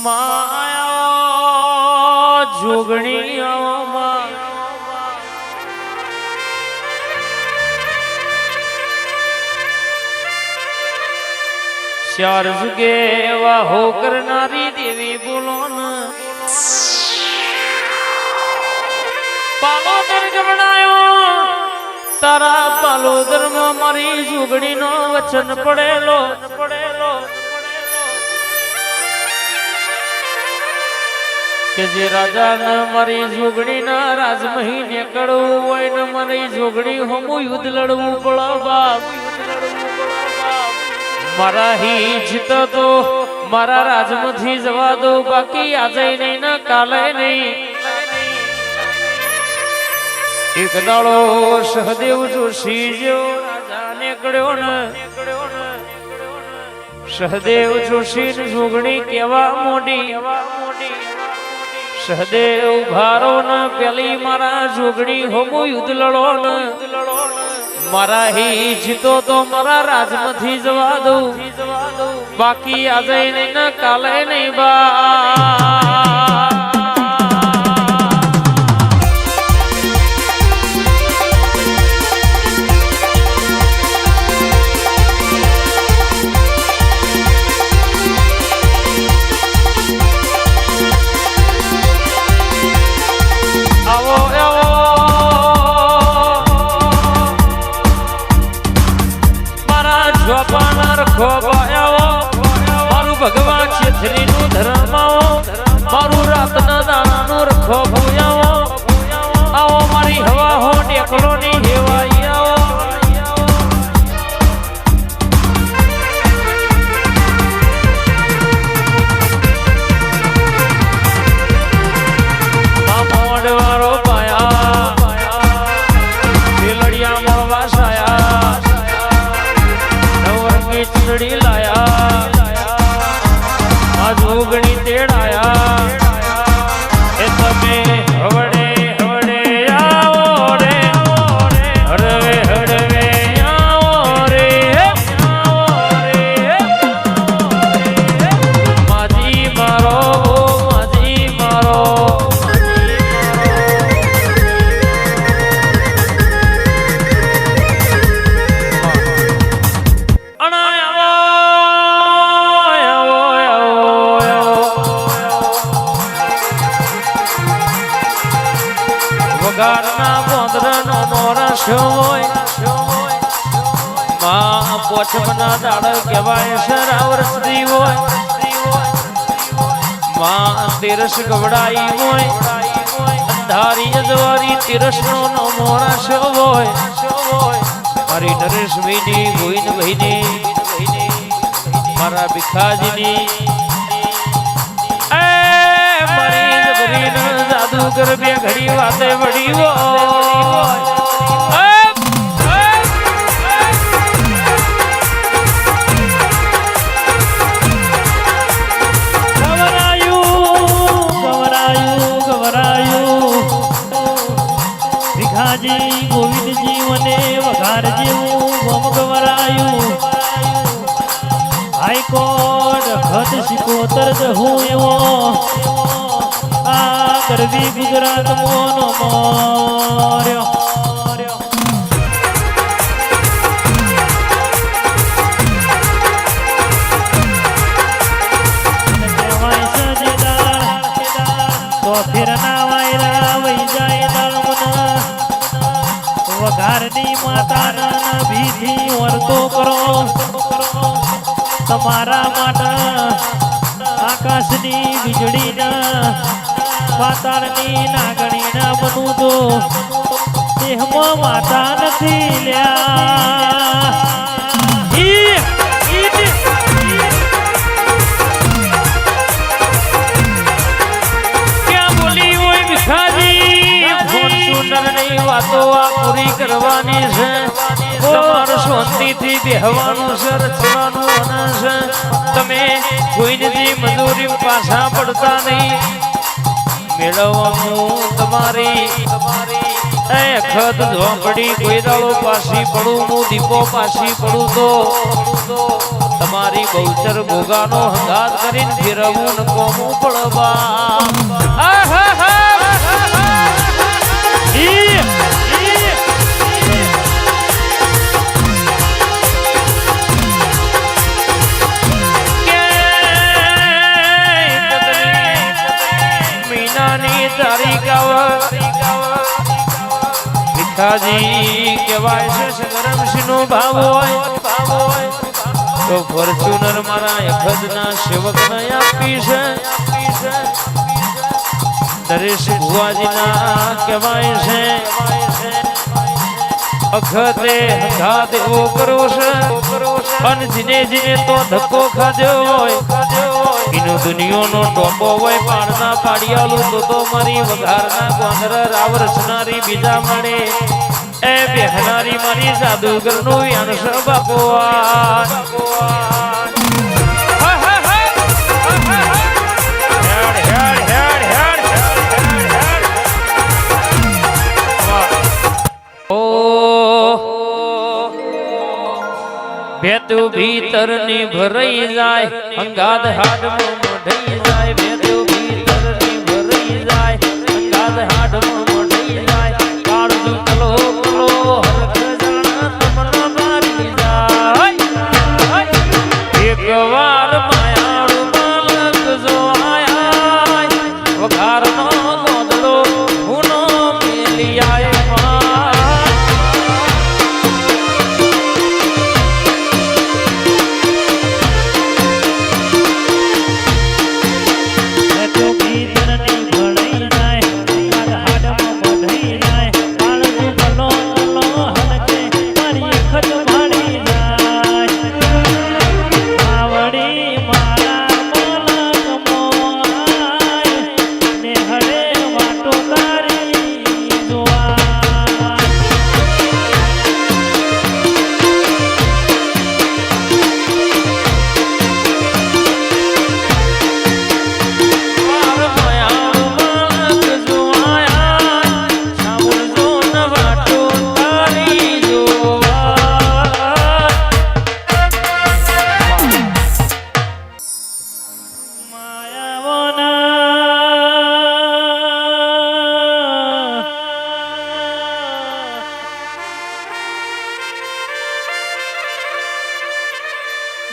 માયા જોગણીઓમાં ચાર જુગે એવા હો કરનારી દેવી બોલો ને પાલોદર ગમણાયો તારા પાલોદર માં મારી જોગણી નો વચન પડેલો કે જે રાજા ને મારી જોગણી ના રાજમહી નીકળવું હોય ને મારી જોગણી હમું યુદ્ધ લડવું પડે બાપ મારા હિત તો મારા રાજમાંથી જવા દો બાકી આજે નહીં ને કાલે નહીં એક દાડો સહદેવ જોશી જો રાજા નીકળ્યો ને સહદેવ જોશી ને જોગણી કેવા મોડી સહદેવ ભારો ને પેલી મારા જોગણી હોમો યુદ્ધ લડો ને મારા હિતો તો મારા રાજમાંથી જવા દઉં બાકી આજે નહીં ને કાલે નહીં બા મારું ભગવાન ક્ષેત્રી નું ધર્મ મારું રાતના દાણા નું રખો ભૂયાવો આવો મારી હવા હો ટેકલો ની હેવાઈ આવો મોડવારો પાયા લડિયા મળવા સાયા ચૂંદડી લાયા આ જોગણી તેડાયા એ તમે હવડે હવડે આવો રે હળવે હળવે આવો રે માજી મારો વગારના બોંદરનો મોરસો હોય માં પોચમના દાડ કહેવાય સરાવરસી હોય માં તેરસ ગવડાઈ હોય અંધારી અજવારી તેરસનો નો મોરસો હોય મારી નરેશભાઈની ગોવિંદભાઈની મારા ભીખાજીની જાદુગર બે ઘડી વાતે વળી ગવરાયું ભીખાજી ગોવિંદજી મને વઘાર જેવું ગમ ગવરાયું હાઈકોર્ટ ખત શિકોતર હું એવો કરવી ગુજરાત મોનો મોર્યો તો ફેર ના વાયરા વહી જાય દાળમના વઘારની માતાના ભીથી વર્તો કરો તમારા માટે આકાશની વીજળીના પાતાળની નાગણીના બનું તો દેહમાં માતા નથી લ્યા ક્યાં બોલી હોય ભીખાજી ફોર્ચ્યુનર ની વાતો આ પૂરી કરવાની છે તમારે શાંતિથી બેહવાનું છે રચવાનું છે તમે કોઈની મજૂરી પાછા પડતા નહીં મેળવવાનું તમારી ખત ઝોંપડી કોઈ દાડો પાછી પડું હું દીપો પાછી પડું તો તમારી બહુચર ભોગાનો હંગાત કરીને ફેરવું ન કોમું પડવા મીનાની તારીખ ભીખાજી કહેવાય છે સગરમસિંહ નો ભાવ હોય તો ફોર્ચ્યુનર મારા અખદના સેવકને આપી છે નરેશ ભુવાજીના કહેવાય છે અખતે હંગાત એવો કરો છે અને જીને જીને તો ધક્કો ખાધ્યો હોય એનો દુનિયાનો ટોપો હોય પાણના પાડિયાલું તો મારી વઘારના ગોંદર રાવરસનારી બીજા મળે એ બેહનારી મારી જાદુગરનું વ્યાનસ બાપુઆ ભેતું ભીતરની ભરાઈ જાય અંગાદ હાડમાં મઢાઈ જાય ભેતું ભીતરની ભરાઈ જાય અંગાદ હાડમાં મઢાઈ જાય કાળજુ કલો કલો હરખ જણા તમને મારી જાય એક વાર માયાળુ માલક જો આયા વઘારનો ગોદડો હુનો મેલી આય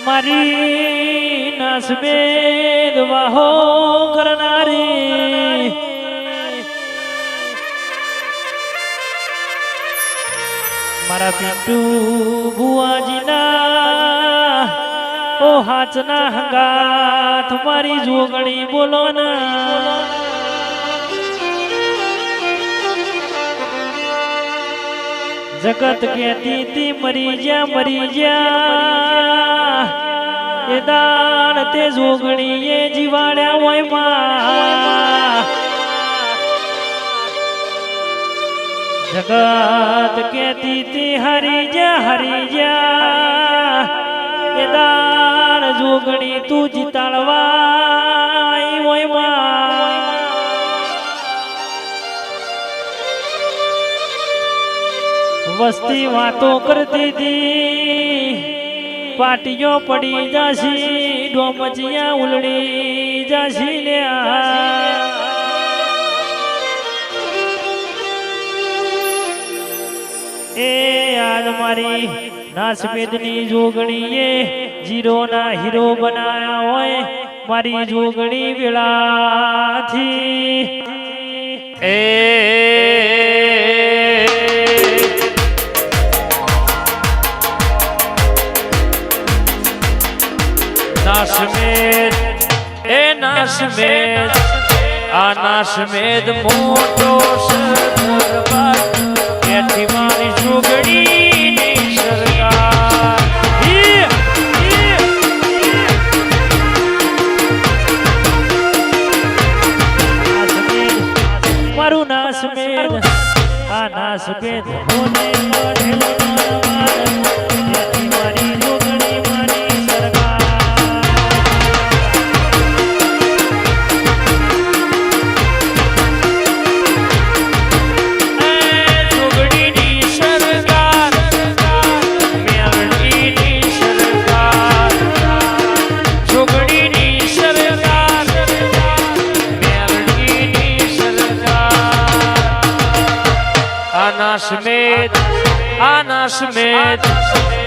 મારી નાસમેદ વાહો કરનારી મારા પિન્ટુ ભુવાજીના ઓ હાચના હંગાત મારી જોગણી બોલો ના જગત કહેતી તી મરી જા એ દાન તે જોગણીએ જીવાડ્યા હોય માં જગત કહેતી તી હરી જા એ દાન જોગણી તું જીતાડવાય હોય માં વસ્તી વાતો કરતી હતી પાટીઓ પડી જાશી ડોમચિયા ઉલડી જાશી લે એ આજ મારી નાસમેદની જોગણીએ જીરોના હીરો બનાયા હોય મારી જોગણી વેળાથી એ નાસમેદ એ નાસમેદ આ નાસમેદ મોટો સરદાર એથી મારી જોગણીની સરકાર મારું નાસમેદ આ નાસમેદ મોને મળેલો એથી મારી જોગણી મારી સરકાર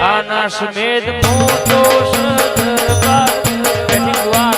આના સમેત મોટો સદરબાર